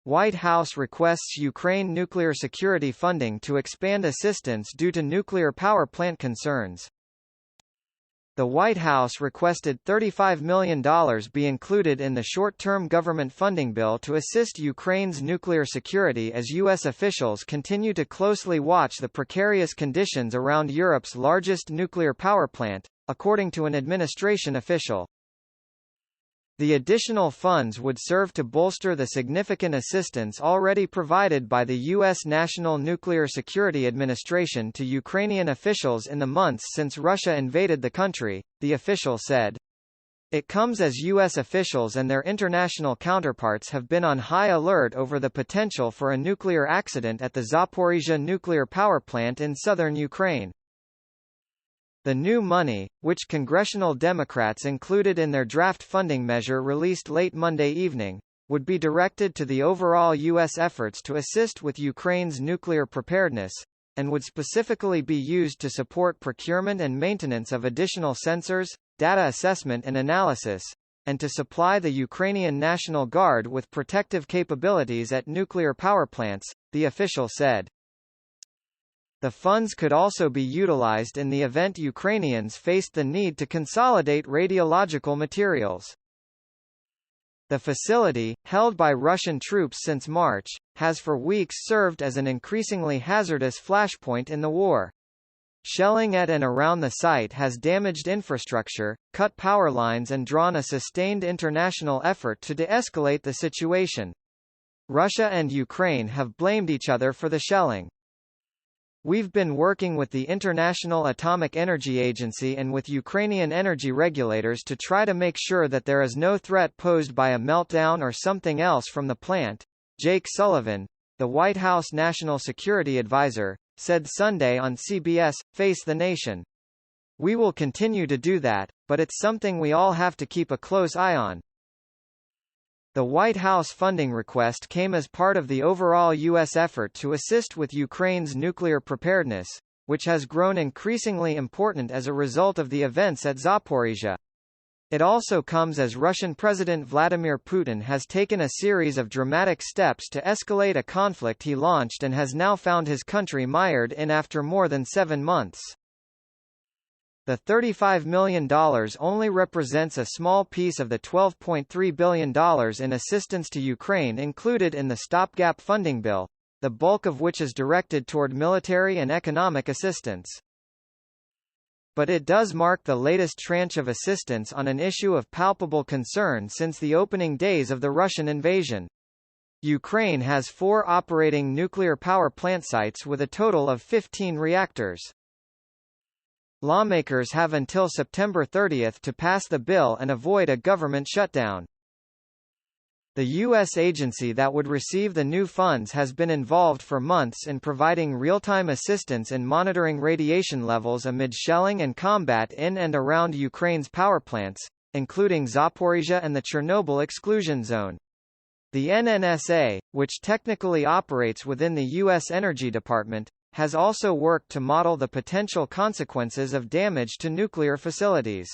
White House requests Ukraine nuclear security funding to expand assistance due to nuclear power plant concerns. The White House requested $35 million be included in the short-term government funding bill to assist Ukraine's nuclear security as U.S. officials continue to closely watch the precarious conditions around Europe's largest nuclear power plant, according to an administration official. The additional funds would serve to bolster the significant assistance already provided by the U.S. National Nuclear Security Administration to Ukrainian officials in the months since Russia invaded the country, the official said. It comes as U.S. officials and their international counterparts have been on high alert over the potential for a nuclear accident at the Zaporizhzhia nuclear power plant in southern Ukraine. The new money, which congressional Democrats included in their draft funding measure released late Monday evening, would be directed to the overall U.S. efforts to assist with Ukraine's nuclear preparedness, and would specifically be used to support procurement and maintenance of additional sensors, data assessment and analysis, and to supply the Ukrainian National Guard with protective capabilities at nuclear power plants, the official said. The funds could also be utilized in the event Ukrainians faced the need to consolidate radiological materials. The facility, held by Russian troops since March, has for weeks served as an increasingly hazardous flashpoint in the war. Shelling at and around the site has damaged infrastructure, cut power lines and drawn a sustained international effort to de-escalate the situation. Russia and Ukraine have blamed each other for the shelling. We've been working with the International Atomic Energy Agency and with Ukrainian energy regulators to try to make sure that there is no threat posed by a meltdown or something else from the plant, Jake Sullivan, the White House National Security Advisor, said Sunday on CBS, Face the Nation. We will continue to do that, but it's something we all have to keep a close eye on. The White House funding request came as part of the overall U.S. effort to assist with Ukraine's nuclear preparedness, which has grown increasingly important as a result of the events at Zaporizhzhia. It also comes as Russian President Vladimir Putin has taken a series of dramatic steps to escalate a conflict he launched and has now found his country mired in after more than 7 months. The $35 million only represents a small piece of the $12.3 billion in assistance to Ukraine included in the stopgap funding bill, the bulk of which is directed toward military and economic assistance. But it does mark the latest tranche of assistance on an issue of palpable concern since the opening days of the Russian invasion. Ukraine has 4 operating nuclear power plant sites with a total of 15 reactors. Lawmakers have until September 30 to pass the bill and avoid a government shutdown. The U.S. agency that would receive the new funds has been involved for months in providing real-time assistance in monitoring radiation levels amid shelling and combat in and around Ukraine's power plants, including Zaporizhzhia and the Chernobyl exclusion zone. The NNSA, which technically operates within the U.S. Energy Department, has also worked to model the potential consequences of damage to nuclear facilities.